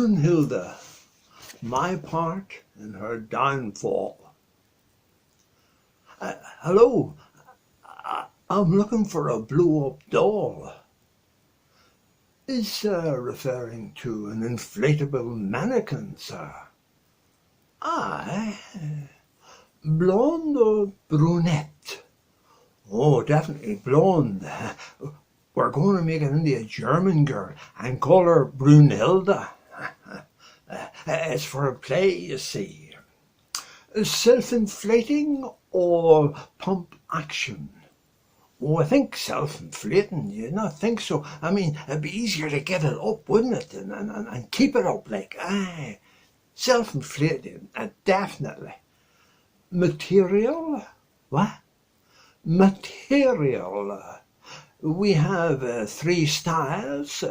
Brunhilde, my part in her downfall. Hello, I'm looking for a blow-up doll. Is referring to an inflatable mannequin, sir? Aye. Blonde or brunette? Oh, definitely blonde. We're going to make it into a German girl and call her Brunhilde. It's for a play, you see. Self-inflating or pump action? Oh, I think self-inflating, you not think so? I mean, it'd be easier to get it up, wouldn't it? And keep it up, like, aye. Self-inflating, definitely. Material? What? Material. We have 3 styles.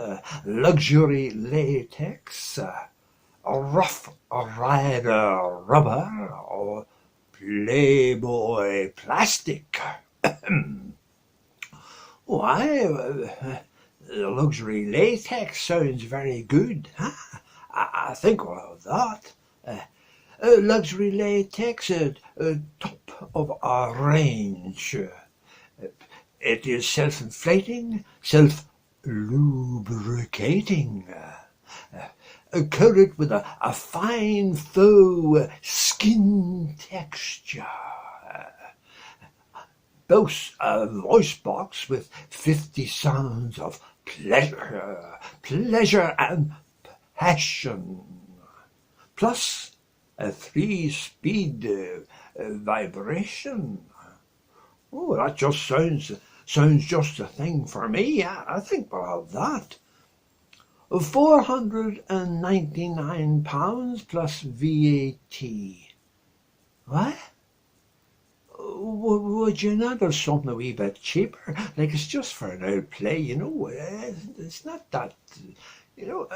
Luxury latex, rough rider rubber, or Playboy plastic. Why, luxury latex sounds very good. Huh? I think of that. Luxury latex, top of our range. It is self-inflating, self-lubricating, coated with a fine faux skin texture. Boasts a voice box with 50 sounds of pleasure and passion, plus a 3-speed vibration. Oh, that just sounds just a thing for me. I think we'll have that. £499 plus VAT. What? Would you not have something a wee bit cheaper? Like, it's just for an old play, you know. It's not that, you know.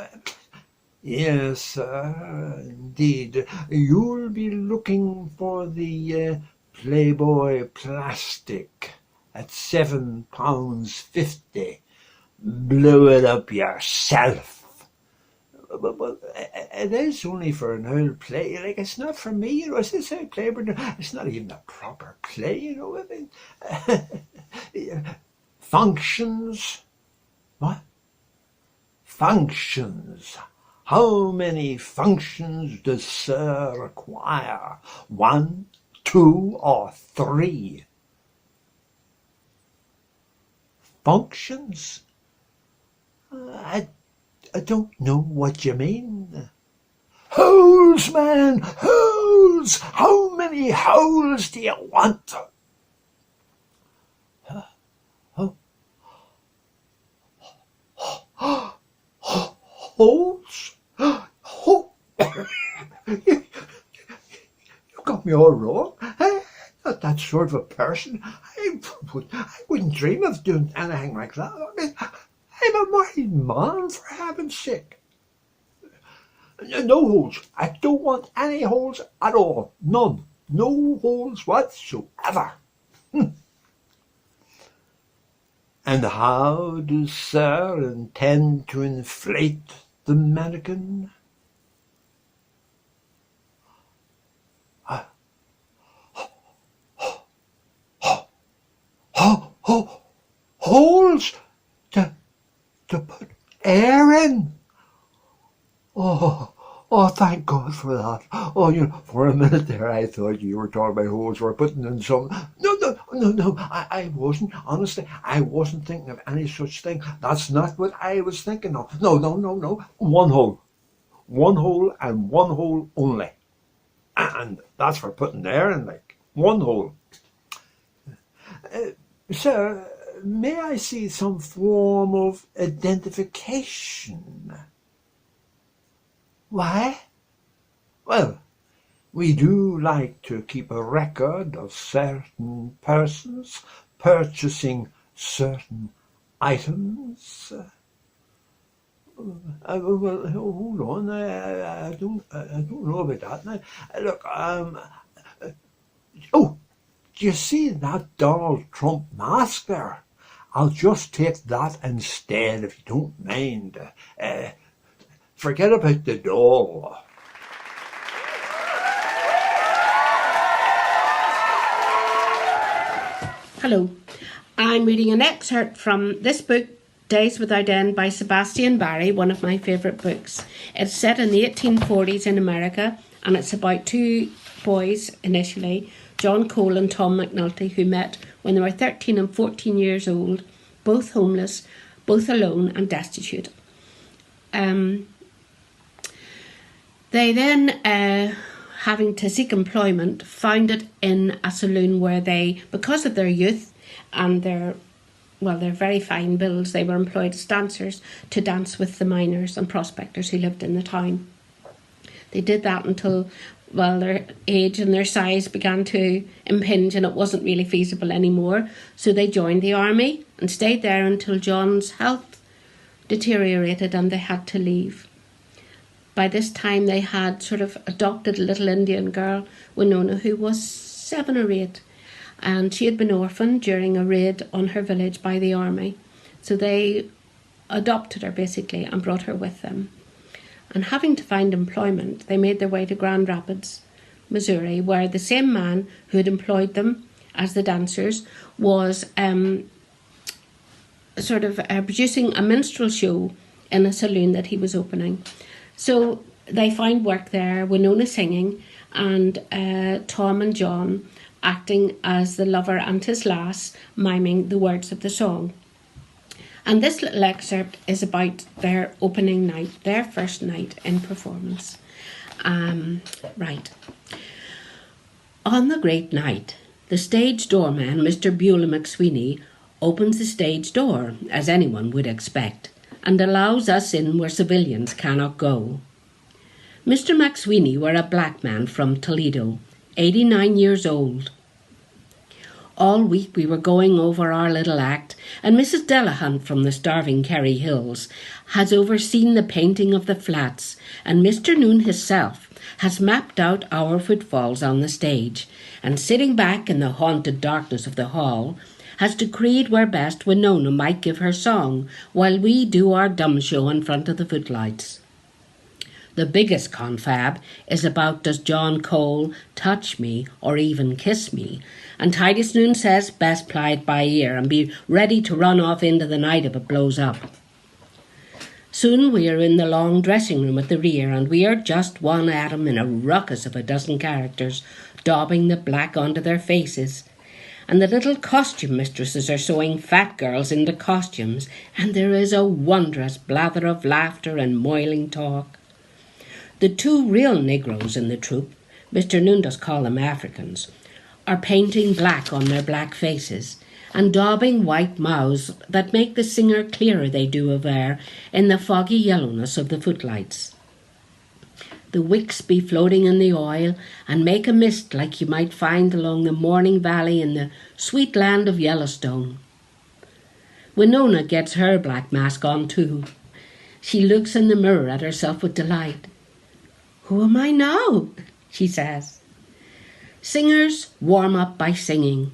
Yes, indeed. You'll be looking for the Playboy plastic at £7.50. Blow it up yourself. But it is only for an old play. Like, it's not for me, you know. It's this old play, but it's not even a proper play, you know. I mean, functions. What? Functions. How many functions does Sir require? 1, 2, or 3? Functions? I don't know what you mean. Holes, man, holes! How many holes do you want? Holes? You got me all wrong. I'm not that sort of a person. I wouldn't dream of doing anything like that. I mean, I'm a married man, for heaven's sake. No holes. I don't want any holes at all. None. No holes whatsoever. And how does Sir intend to inflate the mannequin? Holes to put air in. Oh, thank God for that. Oh, you know, for a minute there I thought you were talking about holes we're putting in some. No, I wasn't. Honestly, I wasn't thinking of any such thing. That's not what I was thinking of. No. One hole. One hole and one hole only. And that's for putting air in, like, one hole. Sir, may I see some form of identification? Why? Well, we do like to keep a record of certain persons purchasing certain items. Well, hold on. I don't know about that now. Look, oh, do you see that Donald Trump mask there? I'll just take that instead, if you don't mind. Forget about the doll. Hello, I'm reading an excerpt from this book, Days Without End by Sebastian Barry, one of my favourite books. It's set in the 1840s in America, and it's about two boys initially, John Cole and Tom McNulty, who met when they were 13 and 14 years old, both homeless, both alone and destitute. They then, having to seek employment, found it in a saloon where they, because of their youth and their very fine builds, they were employed as dancers to dance with the miners and prospectors who lived in the town. They did that until, their age and their size began to impinge and it wasn't really feasible anymore. So they joined the army and stayed there until John's health deteriorated and they had to leave. By this time they had sort of adopted a little Indian girl, Winona, who was 7 or 8. And she had been orphaned during a raid on her village by the army. So they adopted her basically and brought her with them. And having to find employment, they made their way to Grand Rapids, Missouri, where the same man who had employed them as the dancers was producing a minstrel show in a saloon that he was opening. So they found work there, Winona singing and Tom and John acting as the lover and his lass, miming the words of the song. And this little excerpt is about their opening night, their first night in performance. Right. On the great night, the stage doorman, Mr. Beulah McSweeney, opens the stage door, as anyone would expect, and allows us in where civilians cannot go. Mr. McSweeney were a black man from Toledo, 89 years old. All week we were going over our little act, and Mrs. Delahunt from the starving Kerry Hills has overseen the painting of the flats, and Mr. Noon himself has mapped out our footfalls on the stage, and sitting back in the haunted darkness of the hall, has decreed where best Winona might give her song, while we do our dumb show in front of the footlights. The biggest confab is about does John Cole touch me or even kiss me, and Titus Noon says best play it by ear and be ready to run off into the night if it blows up. Soon we are in the long dressing room at the rear, and we are just one atom in a ruckus of a dozen characters, daubing the black onto their faces. And the little costume mistresses are sewing fat girls into costumes, and there is a wondrous blather of laughter and moiling talk. The two real Negroes in the troupe, Mr. Noon does call them Africans, are painting black on their black faces and daubing white mouths that make the singer clearer they do of air in the foggy yellowness of the footlights. The wicks be floating in the oil and make a mist like you might find along the morning valley in the sweet land of Yellowstone. Winona gets her black mask on too. She looks in the mirror at herself with delight. "Who am I now?" she says. Singers warm up by singing.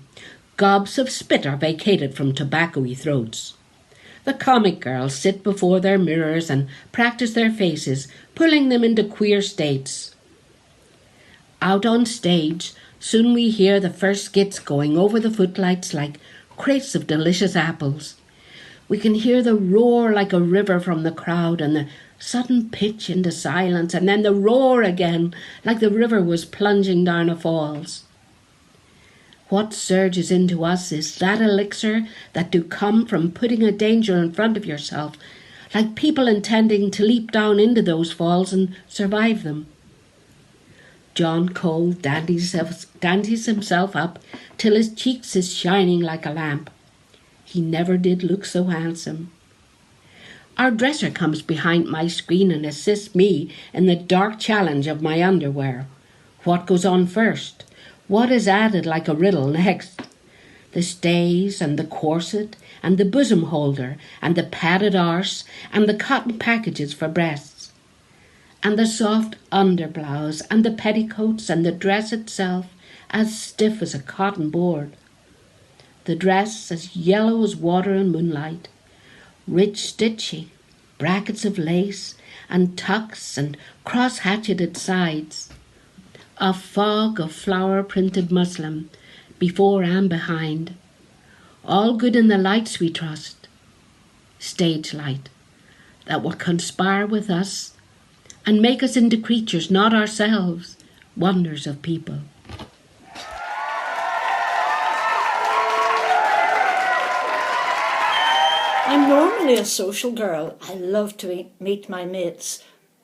Gobs of spit are vacated from tobacco-y throats. The comic girls sit before their mirrors and practice their faces, pulling them into queer states. Out on stage, soon we hear the first skits going over the footlights like crates of delicious apples. We can hear the roar like a river from the crowd and the sudden pitch into silence, and then the roar again like the river was plunging down a falls. What surges into us is that elixir that do come from putting a danger in front of yourself, like people intending to leap down into those falls and survive them. John Cole dandies himself up till his cheeks is shining like a lamp. He never did look so handsome. Our dresser comes behind my screen and assists me in the dark challenge of my underwear. What goes on first? What is added like a riddle next? The stays and the corset and the bosom holder and the padded arse and the cotton packages for breasts and the soft underblouse and the petticoats and the dress itself as stiff as a cotton board. The dress as yellow as water in moonlight, rich stitching, brackets of lace, and tucks and cross-hatcheted sides. A fog of flower-printed muslin before and behind. All good in the lights we trust, stage light, that will conspire with us and make us into creatures not ourselves, wonders of people. I'm normally a social girl. I love to meet my mates.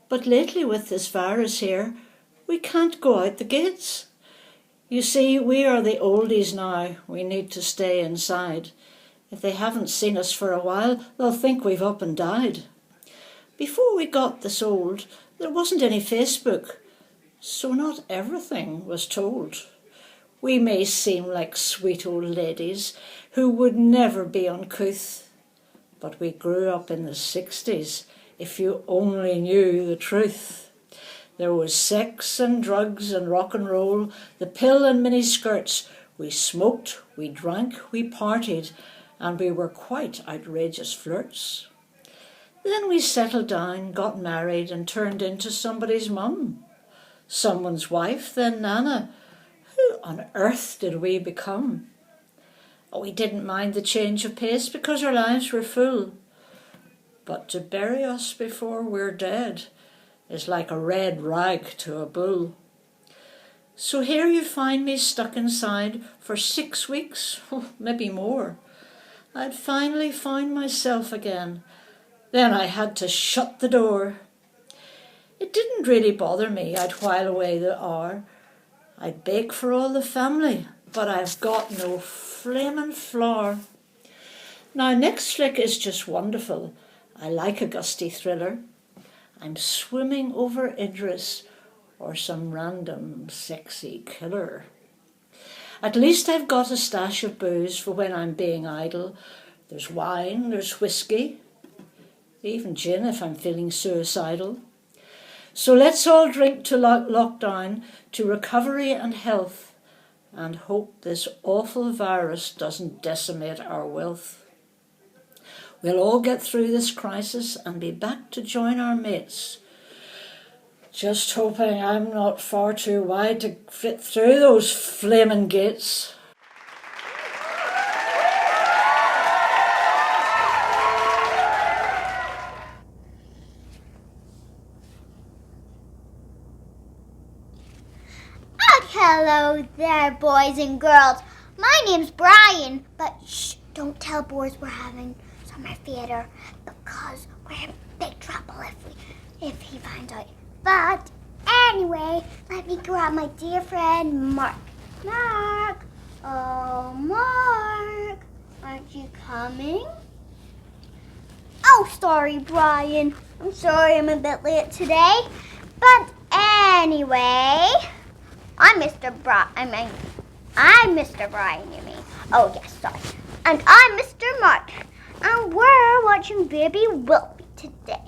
But lately with this virus here, we can't go out the gates. You see, we are the oldies now. We need to stay inside. If they haven't seen us for a while, they'll think we've up and died. Before we got this old, there wasn't any Facebook, so not everything was told. We may seem like sweet old ladies who would never be uncouth, but we grew up in the 60s, if you only knew the truth. There was sex and drugs and rock and roll, the pill and mini skirts. We smoked, we drank, we partied, and we were quite outrageous flirts. Then we settled down, got married, and turned into somebody's mum. Someone's wife, then Nana. Who on earth did we become? We didn't mind the change of pace because our lives were full. But to bury us before we're dead is like a red rag to a bull. So here you find me stuck inside for 6 weeks, maybe more. I'd finally found myself again. Then I had to shut the door. It didn't really bother me. I'd while away the hour. I'd bake for all the family, but I've got no flaming flour. Now, next flick is just wonderful. I like a gusty thriller. I'm swimming over Idris or some random sexy killer. At least I've got a stash of booze for when I'm being idle. There's wine, there's whiskey, even gin if I'm feeling suicidal. So let's all drink to lockdown, to recovery and health, and hope this awful virus doesn't decimate our wealth. We'll all get through this crisis and be back to join our mates. Just hoping I'm not far too wide to fit through those flaming gates. Hello there, boys and girls. My name's Brian, but shh, don't tell boys we're having summer theatre because we're in big trouble if he finds out. But anyway, let me grab my dear friend Mark. Mark! Oh, Mark! Aren't you coming? Oh, sorry, Brian. I'm sorry I'm a bit late today. But anyway, I'm Mr. Brian, you mean. Oh, yes, sorry. And I'm Mr. Mark. And we're watching Baby Wilby today.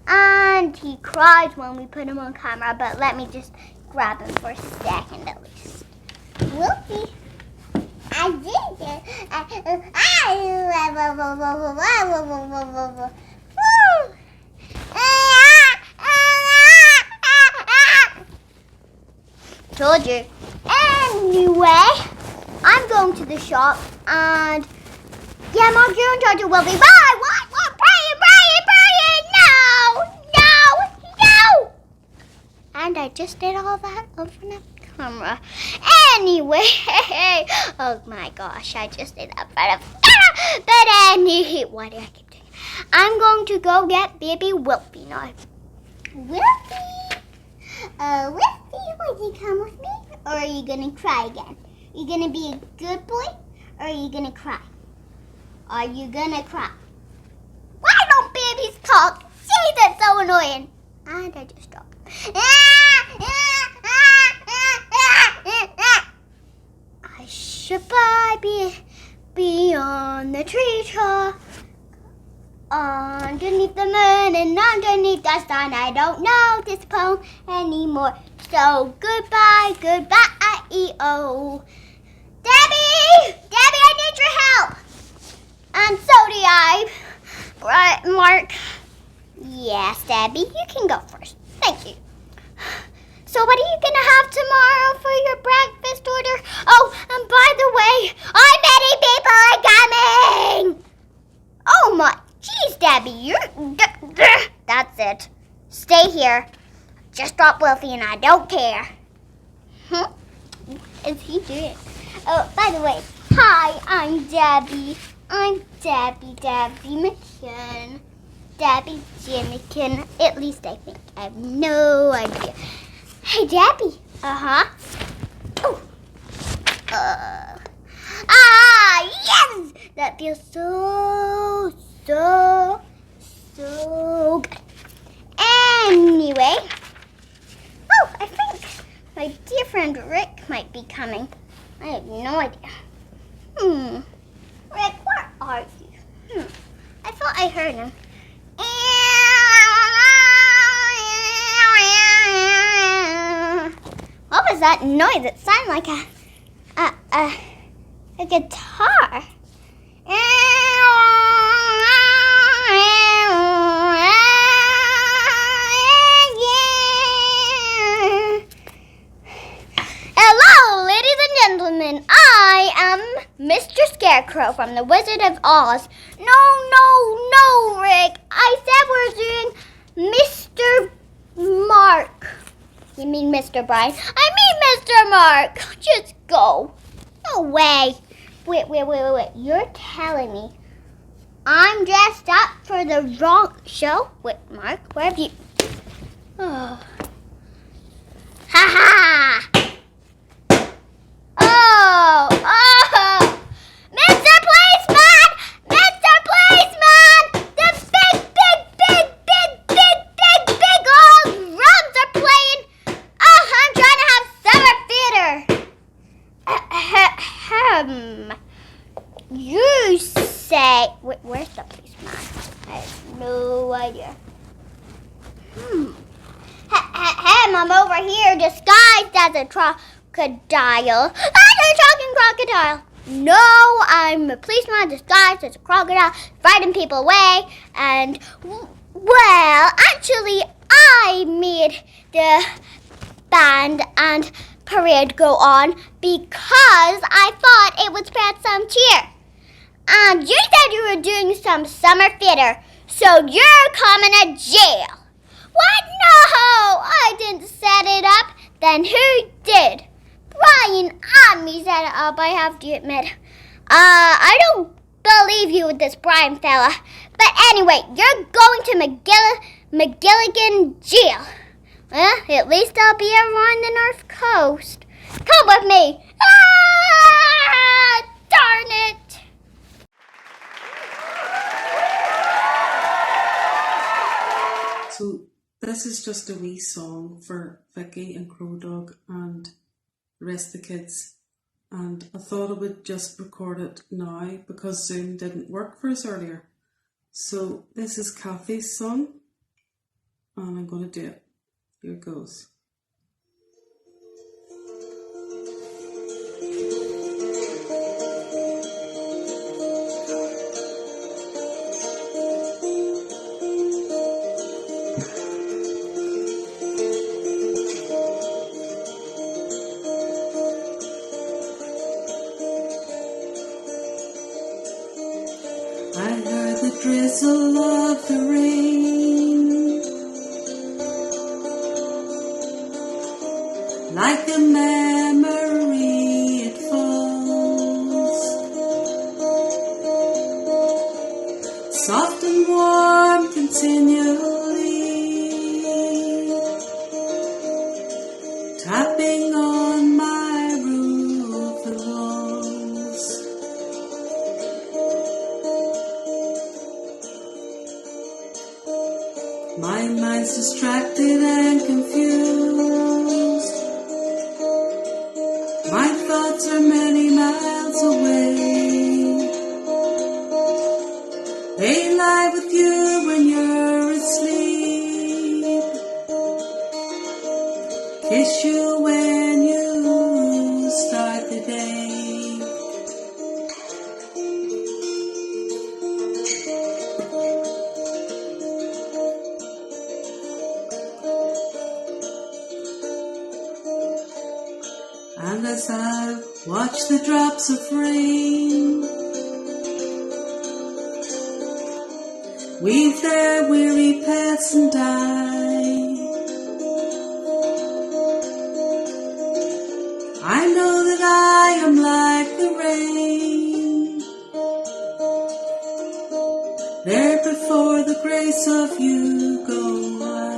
And he cries when we put him on camera, but let me just grab him for a second at least. Wilby. I did it. Told you. Anyway, I'm going to the shop and yeah, Mark, you're in charge of Wilby. Bye! What? No! And I just did all that over the camera. Anyway, oh my gosh, I just did that in front of camera. But anyway, why do I keep doing it? I'm going to go get Baby Wilby now. Wilby, would you come with me? Or are you going to cry again? Are you going to be a good boy? Or are you going to cry? Are you going to cry? Why don't babies talk? See, that's so annoying. And I just stopped. I should be on the treetop, underneath the moon and underneath the sun. I don't know this poem anymore. So goodbye, E-O. Debbie, I need your help. And so do I, Mark. Yes, Debbie, you can go first. Thank you. So what are you going to have tomorrow for your breakfast order? Oh, and by the way, many people are coming! Oh my, geez, Debbie, that's it. Stay here. Just drop Wolfie and I don't care. Is he doing? Oh, by the way, hi, I'm Debbie. I'm Debbie McKeon. Debbie Jimmikin. At least I think. I have no idea. Hey, Debbie. Uh-huh. Oh. Yes! That feels so good. Anyway. Oh, I think my dear friend Rick might be coming. I have no idea. Rick, where are you? I thought I heard him. What was that noise? It sounded like a guitar. Hello, ladies and gentlemen. I am Mr. Scarecrow from the Wizard of Oz. No, Rick. I said we're doing Mr. Mark. You mean Mr. Brian? I mean Mr. Mark. Just go. No way. Wait. You're telling me I'm dressed up for the wrong show? Wait, Mark, where have you... Oh. Ha! Oh! Mr. Policeman! Mr. Policeman! The big old drums are playing. Oh, I'm trying to have summer theater. You say... Where's the policeman? I have no idea. I'm over here disguised as a crocodile. You're talking crocodile. No, I'm a policeman disguised as a crocodile, fighting people away. And, well, actually, I made the band and parade go on because I thought it would spread some cheer. And you said you were doing some summer theater, so you're coming to jail. What? No, I didn't set it up. Then who did? Brian and me set it up, I have to admit. I don't believe you with this Brian fella. But anyway, you're going to McGilligan jail. Well, at least I'll be around the North Coast. Come with me. Darn it. So this is just a wee song for Vicky and Crow Dog and the rest of the kids. And I thought I would just record it now because Zoom didn't work for us earlier. So this is Kathy's song and I'm going to do it. Here it goes. I heard the drizzle of the rain, like a memory it falls, soft and warm continually, tapping on my roof and walls. My mind's distracted and confused. My thoughts are many miles away. They lie with you when you're asleep. Kiss you when you start the day. And as I watch the drops of rain weave their weary paths and die, I know that I am like the rain, there before the grace of you go I.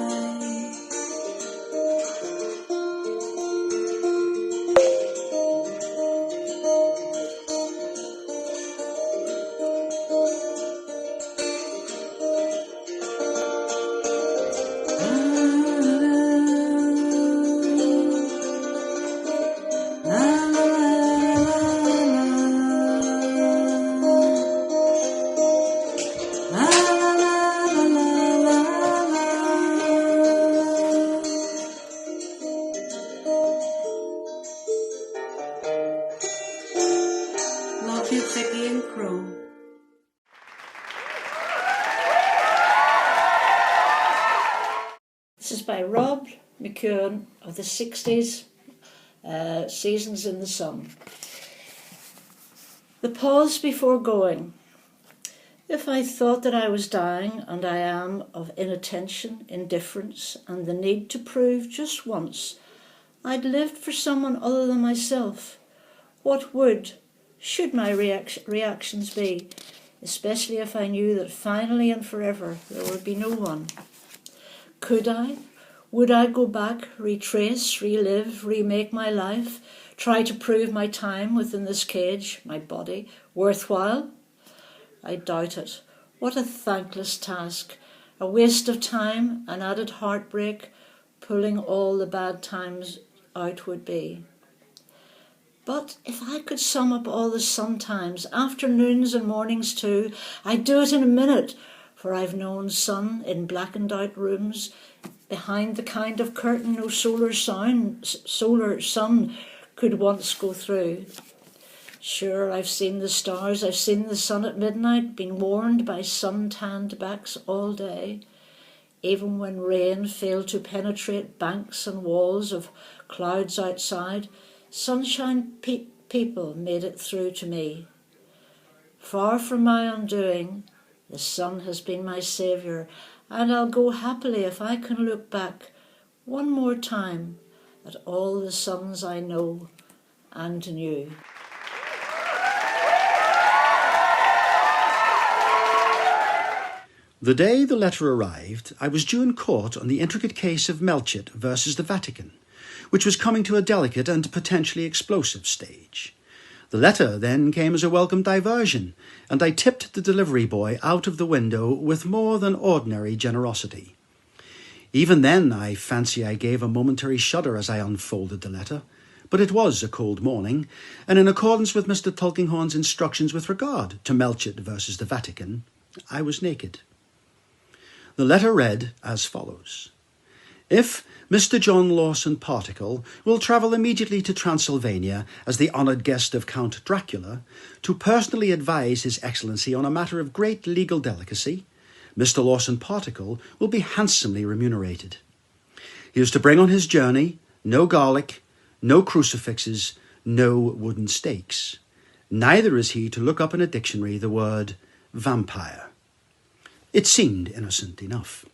Love you, Vicky and Crow. This is by Rob McEwen of the 60s, Seasons in the Sun. The pause before going. If I thought that I was dying, and I am, of inattention, indifference, and the need to prove just once I'd lived for someone other than myself, what should my reactions be, especially if I knew that finally and forever there would be no one? Would I go back, retrace, relive, remake my life, try to prove my time within this cage, my body, worthwhile? I doubt it. What a thankless task, a waste of time, an added heartbreak, pulling all the bad times out would be. But if I could sum up all the sometimes, afternoons and mornings too, I'd do it in a minute, for I've known sun in blackened out rooms, behind the kind of curtain no solar sun could once go through. Sure, I've seen the stars, I've seen the sun at midnight, been warmed by sun-tanned backs all day, even when rain failed to penetrate banks and walls of clouds outside. Sunshine people made it through to me. Far from my undoing, the sun has been my saviour, and I'll go happily if I can look back one more time at all the suns I know and knew. The day the letter arrived, I was due in court on the intricate case of Melchett versus the Vatican, which was coming to a delicate and potentially explosive stage. The letter then came as a welcome diversion, and I tipped the delivery boy out of the window with more than ordinary generosity. Even then, I fancy I gave a momentary shudder as I unfolded the letter, but it was a cold morning, and in accordance with Mr. Tulkinghorn's instructions with regard to Melchett versus the Vatican, I was naked. The letter read as follows. If Mr. John Lawson Particle will travel immediately to Transylvania as the honoured guest of Count Dracula to personally advise His Excellency on a matter of great legal delicacy, Mr. Lawson Particle will be handsomely remunerated. He is to bring on his journey no garlic, no crucifixes, no wooden stakes. Neither is he to look up in a dictionary the word vampire. It seemed innocent enough.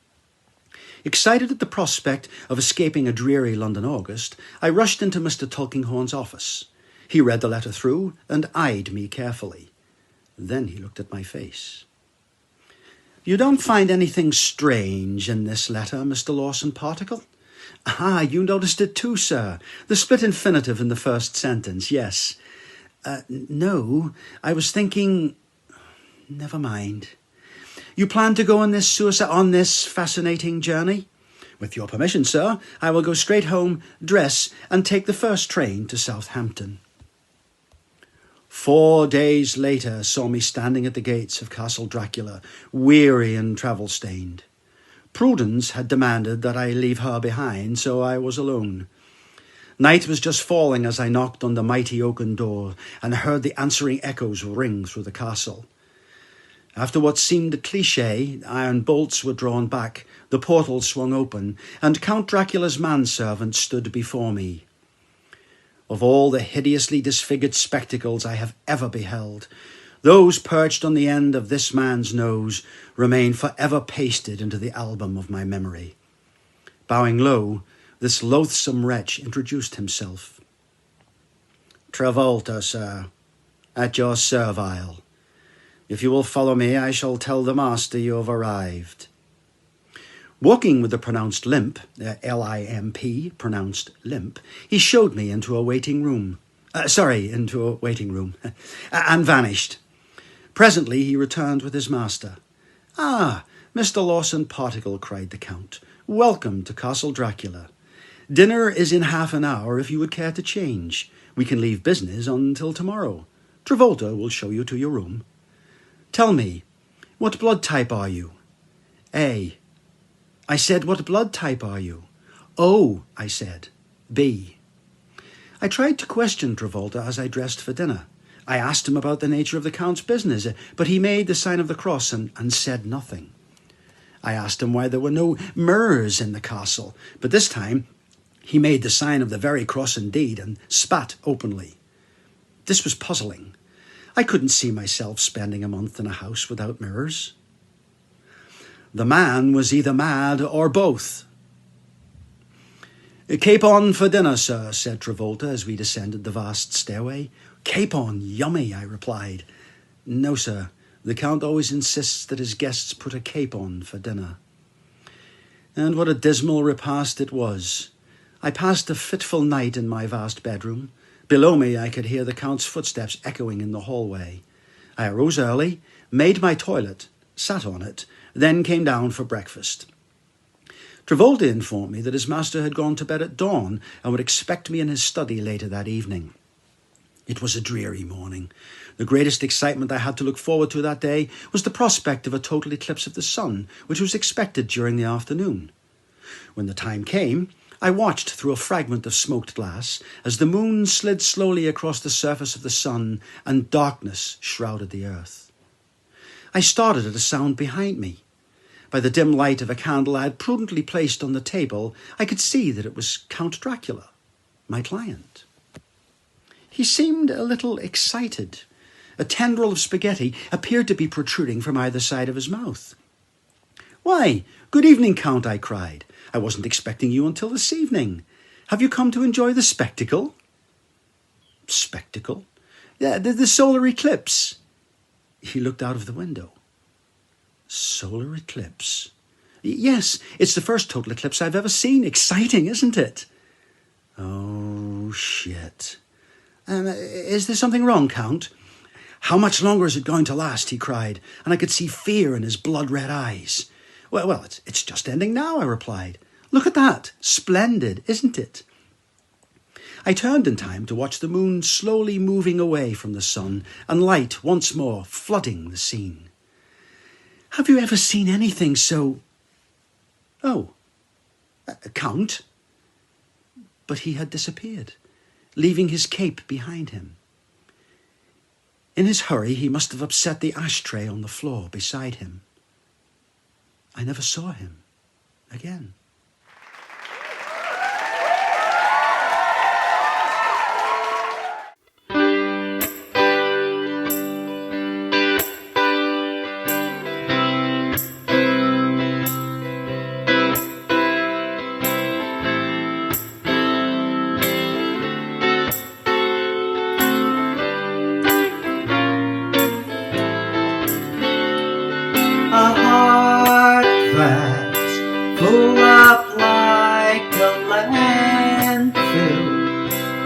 Excited at the prospect of escaping a dreary London August, I rushed into Mr. Tulkinghorn's office. He read the letter through and eyed me carefully. Then he looked at my face. You don't find anything strange in this letter, Mr. Lawson Particle? Ah, you noticed it too, sir. The split infinitive in the first sentence, yes. No, I was thinking... Never mind. You plan to go on this fascinating journey? With your permission, sir, I will go straight home, dress, and take the first train to Southampton. 4 days later saw me standing at the gates of Castle Dracula, weary and travel-stained. Prudence had demanded that I leave her behind, so I was alone. Night was just falling as I knocked on the mighty oaken door and heard the answering echoes ring through the castle. After what seemed a cliché, iron bolts were drawn back, the portal swung open, and Count Dracula's manservant stood before me. Of all the hideously disfigured spectacles I have ever beheld, those perched on the end of this man's nose remain forever pasted into the album of my memory. Bowing low, this loathsome wretch introduced himself. "Travolta, sir, at your servile. If you will follow me, I shall tell the master you have arrived." Walking with the pronounced limp, L-I-M-P, pronounced limp, he showed me into a waiting room, and vanished. Presently he returned with his master. "Ah, Mr. Lawson Particle," cried the Count. "Welcome to Castle Dracula. Dinner is in half an hour if you would care to change. We can leave business until tomorrow. Travolta will show you to your room. Tell me, what blood type are you?" "A." "I said, what blood type are you?" "O," I said. "B." I tried to question Travolta as I dressed for dinner. I asked him about the nature of the Count's business, but he made the sign of the cross and said nothing. I asked him why there were no mirrors in the castle, but this time he made the sign of the very cross indeed and spat openly. This was puzzling. I couldn't see myself spending a month in a house without mirrors. The man was either mad or both. "Capon for dinner, sir," said Travolta as we descended the vast stairway. "Capon, yummy," I replied. "No, sir. The Count always insists that his guests put a capon for dinner." And what a dismal repast it was. I passed a fitful night in my vast bedroom. Below me I could hear the Count's footsteps echoing in the hallway. I arose early, made my toilet, sat on it, then came down for breakfast. Travolta informed me that his master had gone to bed at dawn and would expect me in his study later that evening. It was a dreary morning. The greatest excitement I had to look forward to that day was the prospect of a total eclipse of the sun, which was expected during the afternoon. When the time came, I watched through a fragment of smoked glass as the moon slid slowly across the surface of the sun and darkness shrouded the earth. I started at a sound behind me. By the dim light of a candle I had prudently placed on the table, I could see that it was Count Dracula, my client. He seemed a little excited. A tendril of spaghetti appeared to be protruding from either side of his mouth. "Why, good evening, Count," I cried. "I wasn't expecting you until this evening. Have you come to enjoy the spectacle?" "Spectacle?" "Yeah, the solar eclipse." He looked out of the window. "Solar eclipse?" "Yes, it's the first total eclipse I've ever seen. Exciting, isn't it?" "Oh, shit. Is there something wrong, Count?" "How much longer is it going to last?" he cried, and I could see fear in his blood-red eyes. Well, it's just ending now," I replied. "Look at that. Splendid, isn't it?" I turned in time to watch the moon slowly moving away from the sun and light once more flooding the scene. "Have you ever seen anything so—" "Oh, Count?" But he had disappeared, leaving his cape behind him. In his hurry, he must have upset the ashtray on the floor beside him. I never saw him again. A heart that's full up like a landfill,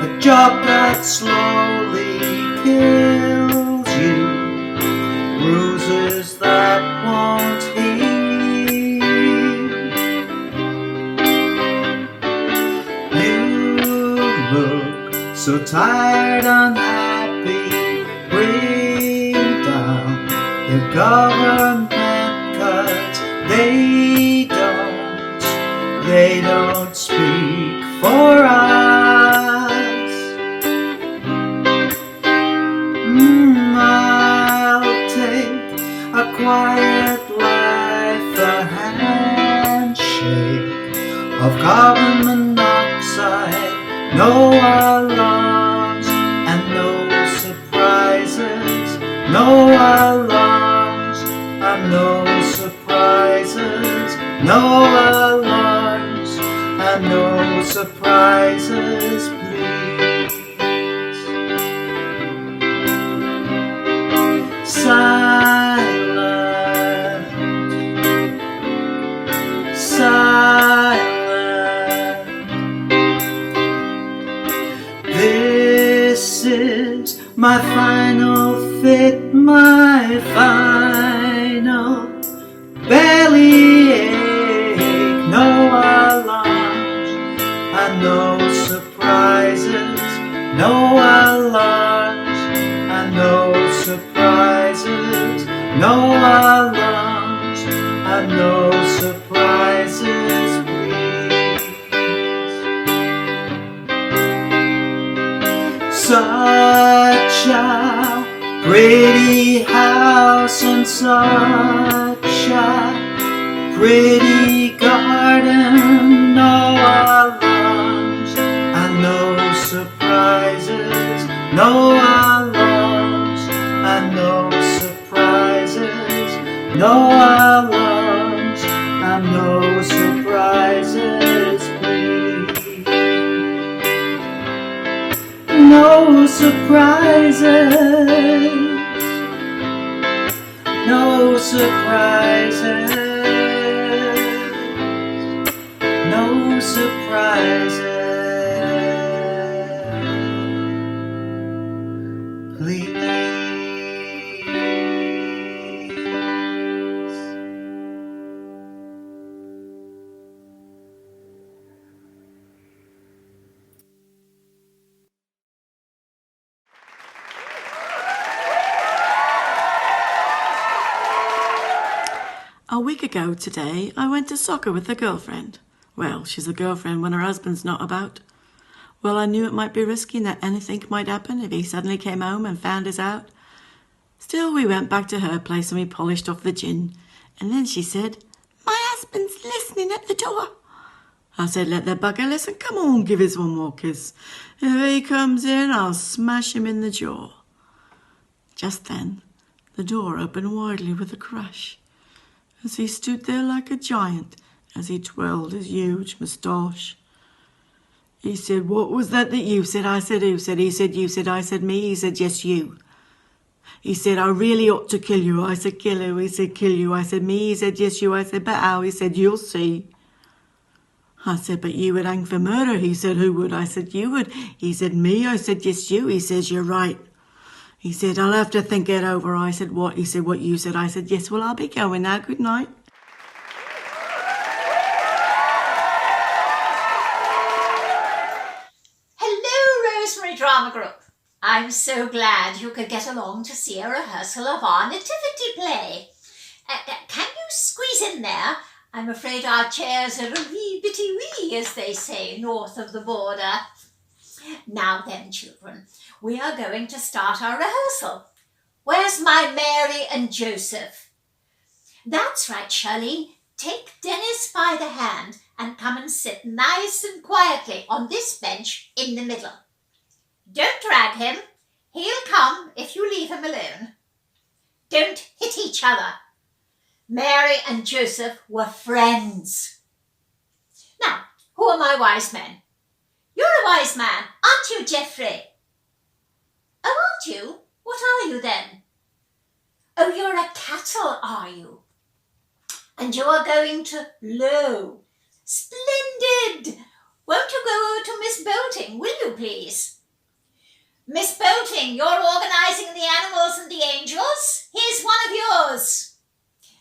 a job that slowly kills you, bruises that won't heal. You look so tired, unhappy, bring down the government. They don't speak for us. I'll take a quiet life, a handshake of carbon monoxide, no alarm. no alarms and no surprises, no alarms and no surprises, please. Silent, silent. This is my final fit, my final bellyache. No alarms and no surprises, no alarms and no surprises, no alarms and no surprises, please. Such a pretty house and such a pretty garden, no alarms and no surprises, no alarms and no surprises, no alarms and no surprises, please. No surprises, no surprises, no surprises, please. A week ago today, I went to soccer with a girlfriend. Well, she's a girlfriend when her husband's not about. Well, I knew it might be risky and that anything might happen if he suddenly came home and found us out. Still, we went back to her place and we polished off the gin. And then she said, "My husband's listening at the door." I said, "Let that bugger listen. Come on, give us one more kiss. If he comes in, I'll smash him in the jaw." Just then, the door opened widely with a crash, as he stood there like a giant, as he twirled his huge moustache. He said, "What was that you said?" I said, "Who said?" He said, "You said." I said, "Me." He said, "Yes, you." He said, "I really ought to kill you." I said, "Kill who?" He said, "Kill you." I said, "Me." He said, "Yes, you." I said, "But how?" He said, "You'll see." I said, "But you would hang for murder." He said, "Who would?" I said, "You would." He said, "Me?" I said, "Yes, you." He says, "You're right." He said, "I'll have to think it over." I said, "What?" He said, "What you said." I said, "Yes, well, I'll be going now. Good night." Hello, Rosemary Drama Group. I'm so glad you could get along to see a rehearsal of our nativity play. Can you squeeze in there? I'm afraid our chairs are a wee bitty wee, as they say, north of the border. Now then, children, we are going to start our rehearsal. Where's my Mary and Joseph? That's right, Shirley. Take Dennis by the hand and come and sit nice and quietly on this bench in the middle. Don't drag him. He'll come if you leave him alone. Don't hit each other. Mary and Joseph were friends. Now, who are my wise men? You're a wise man, aren't you, Geoffrey? Oh, aren't you? What are you then? Oh, you're a cattle, are you? And you are going to Low. Splendid! Won't you go over to Miss Bolting, will you, please? Miss Bolting, you're organising the animals and the angels. Here's one of yours.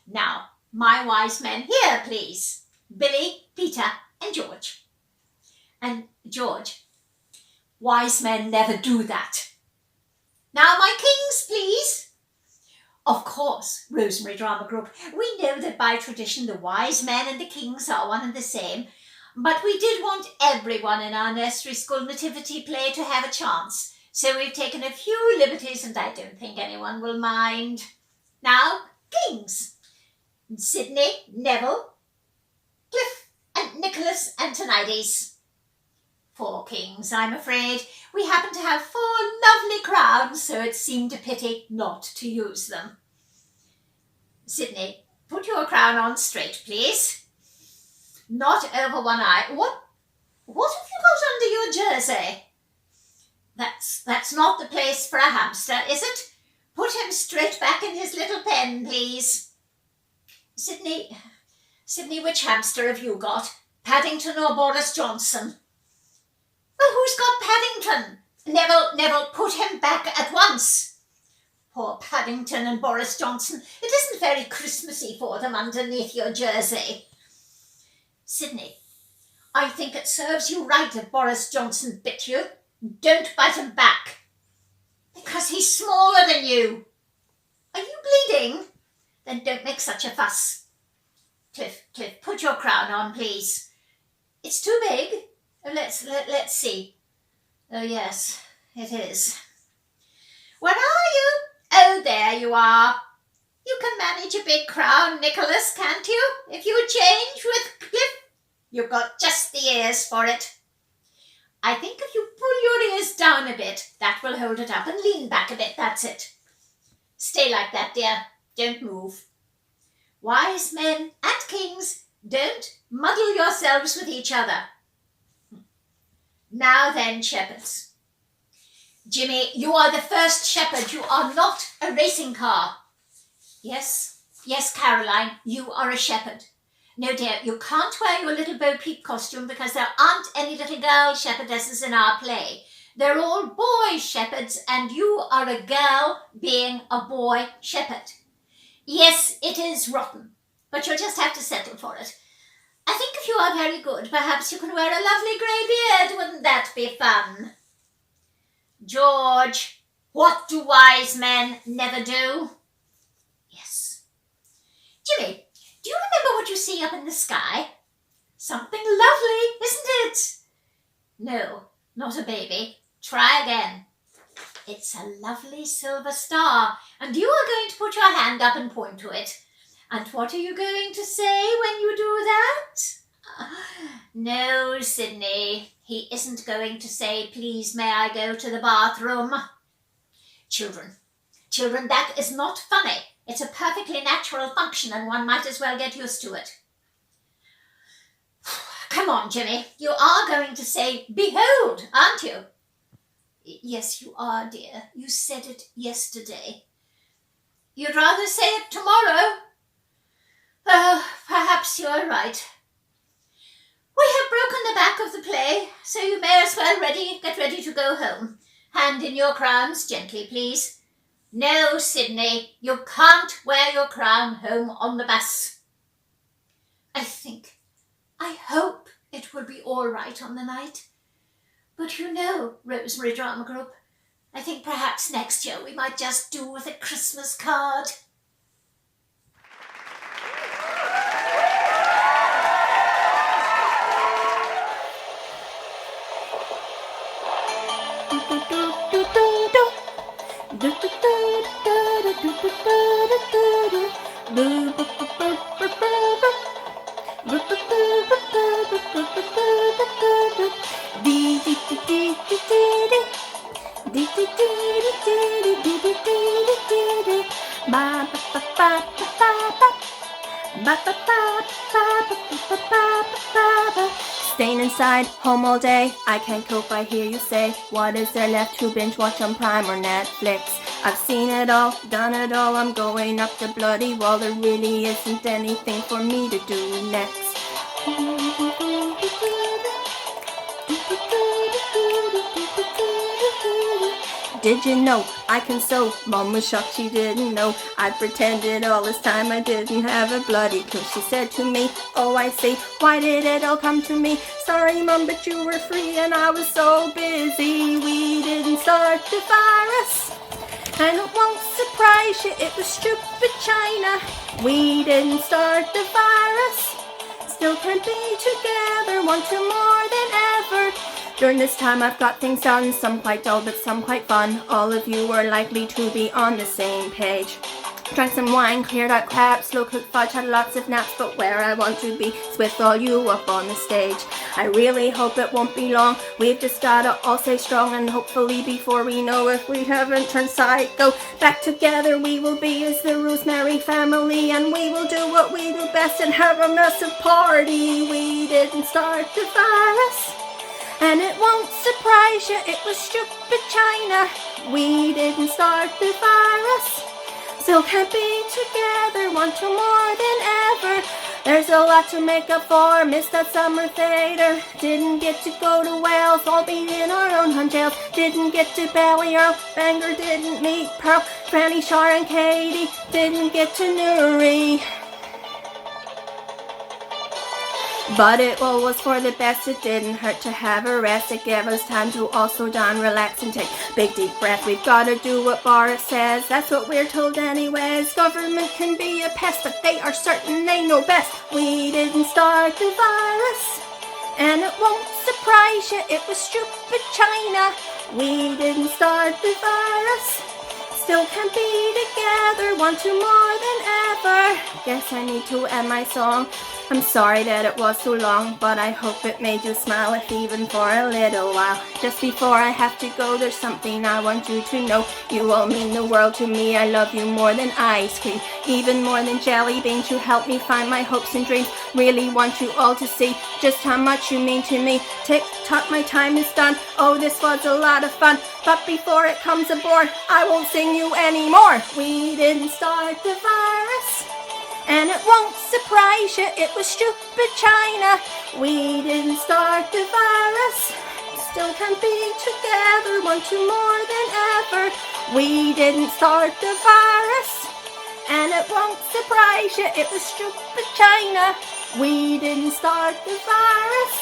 Now, my wise men, here, please. Billy, Peter, and George. And George, wise men never do that. Now, my kings, please. Of course, Rosemary Drama Group, we know that by tradition the wise men and the kings are one and the same, but we did want everyone in our nursery school nativity play to have a chance, so we've taken a few liberties and I don't think anyone will mind. Now, kings. Sydney, Neville, Cliff, and Nicholas Antonides. 4 kings, I'm afraid. We happen to have 4 lovely crowns, so it seemed a pity not to use them. Sydney, put your crown on straight, please. Not over one eye. What have you got under your jersey? That's not the place for a hamster, is it? Put him straight back in his little pen, please. Sydney, which hamster have you got? Paddington or Boris Johnson? Well, who's got Paddington? Neville, put him back at once. Poor Paddington and Boris Johnson. It isn't very Christmassy for them underneath your jersey. Sydney, I think it serves you right if Boris Johnson bit you. Don't bite him back. Because he's smaller than you. Are you bleeding? Then don't make such a fuss. Cliff, put your crown on, please. It's too big. Let's see. Oh, yes, it is. Where are you? Oh, there you are. You can manage a big crown, Nicholas, can't you? If you change with Cliff, you've got just the ears for it. I think if you pull your ears down a bit, that will hold it up, and lean back a bit, that's it. Stay like that, dear. Don't move. Wise men and kings, don't muddle yourselves with each other. Now then, shepherds. Jimmy, you are the first shepherd. You are not a racing car. Yes, Caroline, you are a shepherd. No, dear, you can't wear your little Bo Peep costume because there aren't any little girl shepherdesses in our play. They're all boy shepherds, and you are a girl being a boy shepherd. Yes, it is rotten, but you'll just have to settle for it. I think if you are very good, perhaps you can wear a lovely grey beard. Wouldn't that be fun? George, what do wise men never do? Yes. Jimmy, do you remember what you see up in the sky? Something lovely, isn't it? No, not a baby. Try again. It's a lovely silver star, and you are going to put your hand up and point to it. And what are you going to say when you do that? No, Sydney, he isn't going to say, please may I go to the bathroom? Children, that is not funny. It's a perfectly natural function, and one might as well get used to it. Come on, Jimmy, you are going to say, behold, aren't you? Yes, you are, dear. You said it yesterday. You'd rather say it tomorrow? Oh, perhaps you're right. We have broken the back of the play, so you may as well get ready to go home. Hand in your crowns gently, please. No, Sydney, you can't wear your crown home on the bus. I hope it will be all right on the night. But you know, Rosemary Drama Group, I think perhaps next year we might just do with a Christmas card. Staying inside, home all day, I can't cope, I hear you say. What is there left to binge watch on Prime or Netflix? I've seen it all, done it all, I'm going up the bloody wall. There really isn't anything for me to do next. Did you know I can sew? Mom was shocked she didn't know. I pretended all this time I didn't have a bloody clue. She said to me, oh I see, why did it all come to me? Sorry Mom, but you were free and I was so busy. We didn't start the virus, and it won't surprise you, it was stupid China. We didn't start the virus, still can't be together, want to more than ever. During this time I've got things done, some quite dull but some quite fun. All of you are likely to be on the same page. Drank some wine, cleared out crap, slow cooked fudge, had lots of naps, but where I want to be is with all you up on the stage. I really hope it won't be long. We've just gotta all stay strong, and hopefully before we know it, we haven't turned psycho. Back together we will be as the Rosemary family, and we will do what we do best and have a massive party. We didn't start the virus, and it won't surprise you, it was stupid China. We didn't start the virus, still can't be together, want to more than ever. There's a lot to make up for, missed that summer theatre. Didn't get to go to Wales, all being in our own home jails. Didn't get to Balliol, Bangor didn't meet Pearl. Granny, Shar and Katie didn't get to Newry. But it all was for the best, it didn't hurt to have a rest. It gave us time to all slow down, relax and take big deep breath. We've got to do what Boris says, that's what we're told anyways. Government can be a pest, but they are certain they know best. We didn't start the virus, and it won't surprise you, it was stupid China. We didn't start the virus, still can't be together, want to more than ever. Guess I need to end my song. I'm sorry that it was so long, but I hope it made you smile, if even for a little while. Just before I have to go, there's something I want you to know. You all mean the world to me, I love you more than ice cream, even more than jelly beans. You help me find my hopes and dreams. Really want you all to see just how much you mean to me. Tick tock, my time is done. Oh, this was a lot of fun, but before it comes aboard, I won't sing you anymore. We didn't start the virus, and it won't surprise you, it was stupid China. We didn't start the virus, still can't be together, want to more than ever. We didn't start the virus, and it won't surprise you, it was stupid China. We didn't start the virus,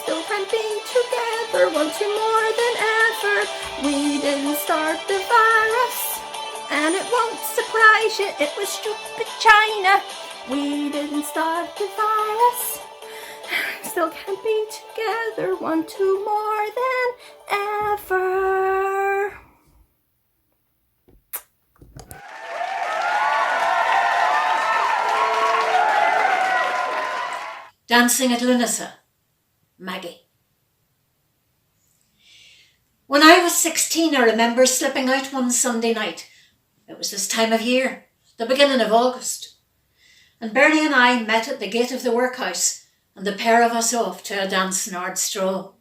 still can't be together, want to more than ever. We didn't start the virus, and it won't surprise you, it was stupid China. We didn't start the virus, still can't be together, want to more than ever. Dancing at Lunasa, Maggie. When I was 16, I remember slipping out one Sunday night. It was this time of year, the beginning of August, and Bernie and I met at the gate of the workhouse, and the pair of us off to a dance in Ardstraw.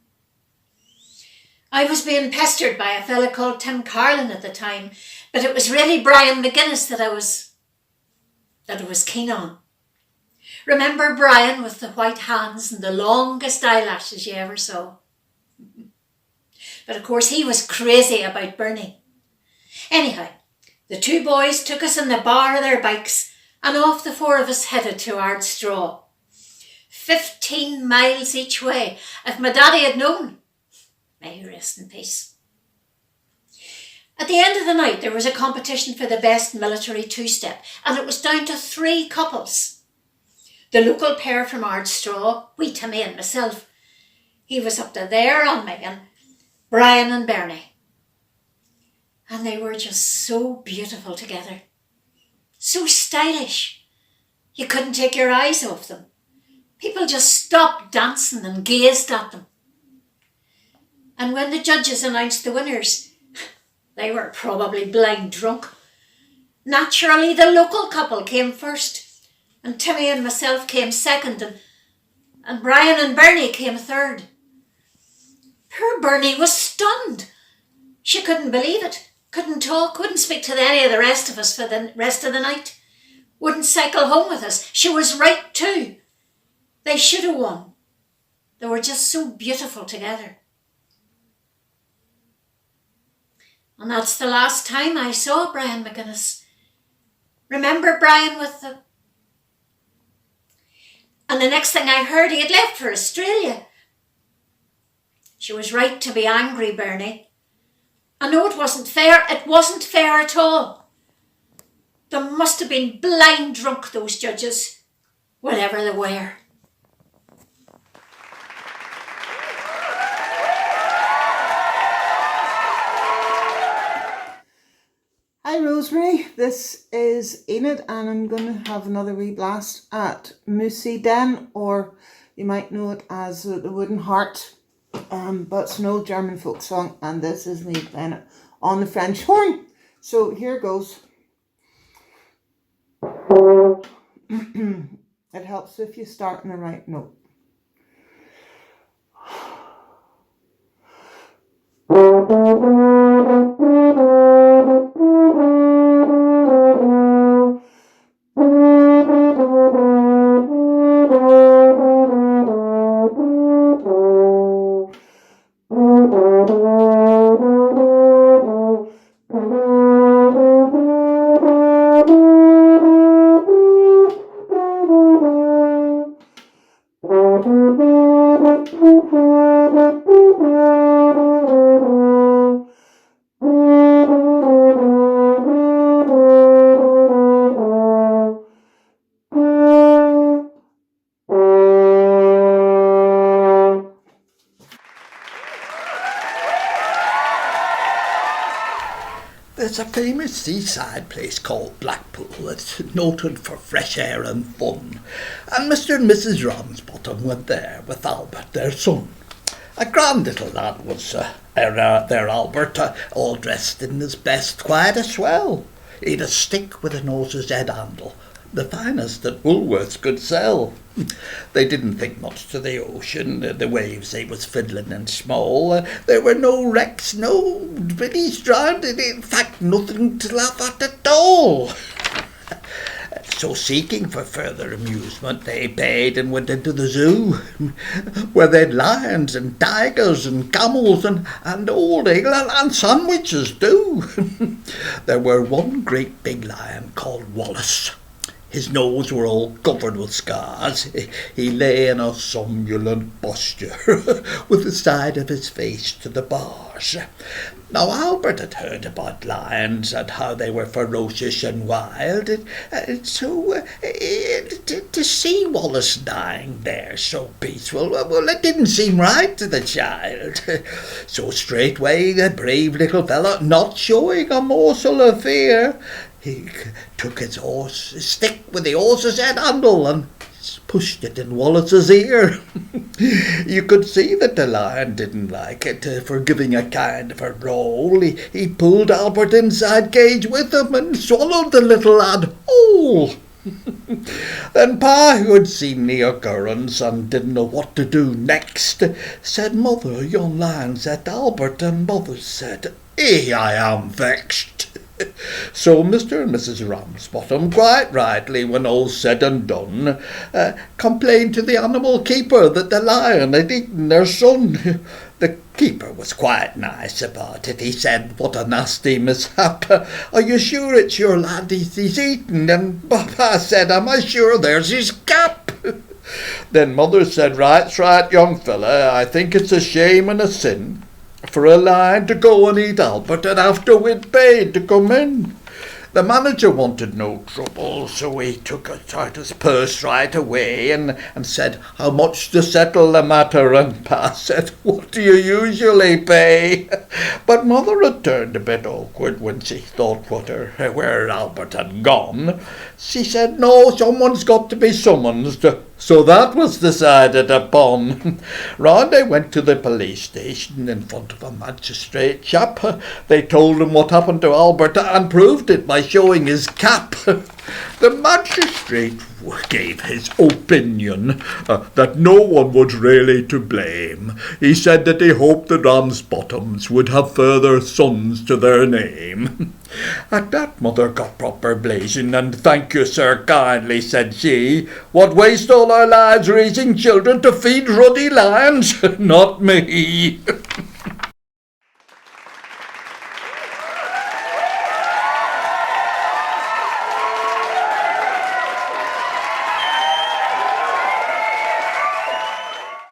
I was being pestered by a fella called Tim Carlin at the time, but it was really Brian McGuinness that I was keen on. Remember Brian with the white hands and the longest eyelashes you ever saw? But of course he was crazy about Bernie. Anyhow, the two boys took us in the bar of their bikes, and off the four of us headed to Ardstraw. 15 miles each way. If my daddy had known, may he rest in peace. At the end of the night, there was a competition for the best military two-step, and it was down to 3 couples. The local pair from Ardstraw, wee Timmy and myself, he was up to there on me, and Brian and Bernie. And they were just so beautiful together. So stylish. You couldn't take your eyes off them. People just stopped dancing and gazed at them. And when the judges announced the winners, they were probably blind drunk. Naturally, the local couple came first, and Timmy and myself came second, and Brian and Bernie came third. Poor Bernie was stunned. She couldn't believe it. Couldn't talk, wouldn't speak to any of the rest of us for the rest of the night. Wouldn't cycle home with us. She was right too. They should have won. They were just so beautiful together. And that's the last time I saw Brian McGuinness. Remember Brian with the... And the next thing I heard, he had left for Australia. She was right to be angry, Bernie. I know it wasn't fair. It wasn't fair at all. They must have been blind drunk, those judges, whatever they were. Hi Rosemary, this is Enid, and I'm going to have another wee blast at Moosey Den, or You might know it as the Wooden Heart, but it's an old German folk song, and this is me playing it on the French horn. So here goes. It helps if you start in the right note. There's a famous seaside place called Blackpool that's noted for fresh air and fun, and Mr. and Mrs. Ramsbottom went there with Albert, their son. A grand little lad was their Albert, all dressed in his best, quite a swell. He'd a stick with a nose's head handle, the finest that Woolworths could sell. They didn't think much to the ocean, the waves they was fiddling and small. There were no wrecks, no biddies drowned, in fact nothing to laugh at all. So seeking for further amusement, they paid and went into the zoo, where they'd lions and tigers and camels and old eagle and sandwiches too. There were one great big lion called Wallace. His nose were all covered with scars. He lay in a somnolent posture, with the side of his face to the bars. Now Albert had heard about lions and how they were ferocious and wild, so to see Wallace dying there so peaceful, well, it didn't seem right to the child. So straightway the brave little fellow, not showing a morsel of fear, he took his stick with the horse's head handle and pushed it in Wallace's ear. You could see that the lion didn't like it for giving a kind of a roll. He pulled Albert inside cage with him and swallowed the little lad whole. Then Pa, who had seen the occurrence and didn't know what to do next, said, "Mother, yon lion's at Albert," and Mother said, I am vexed." So Mr. and Mrs. Ramsbottom, quite rightly, when all's said and done, complained to the animal keeper that the lion had eaten their son. The keeper was quite nice about it. He said, "What a nasty mishap. Are you sure it's your lad he's eaten?" And Papa said, "Am I sure there's his cap?" Then Mother said, "Right's right, young fella. I think it's a shame and a sin for a lion to go and eat Albert and after we'd paid to come in." The manager wanted no trouble, so he took out his purse right away and said, "How much to settle the matter?" And Pa said, "What do you usually pay?" But Mother had turned a bit awkward when she thought where Albert had gone. She said, "No, someone's got to be summoned." So that was decided upon. Round they went to the police station in front of a magistrate chap. They told him what happened to Albert and proved it by showing his cap. The magistrate gave his opinion that no one was really to blame. He said that he hoped the Ramsbottoms would have further sons to their name. At that Mother got proper blazing, and "Thank you, sir, kindly," said she. "What waste all our lives raising children to feed ruddy lions? Not me."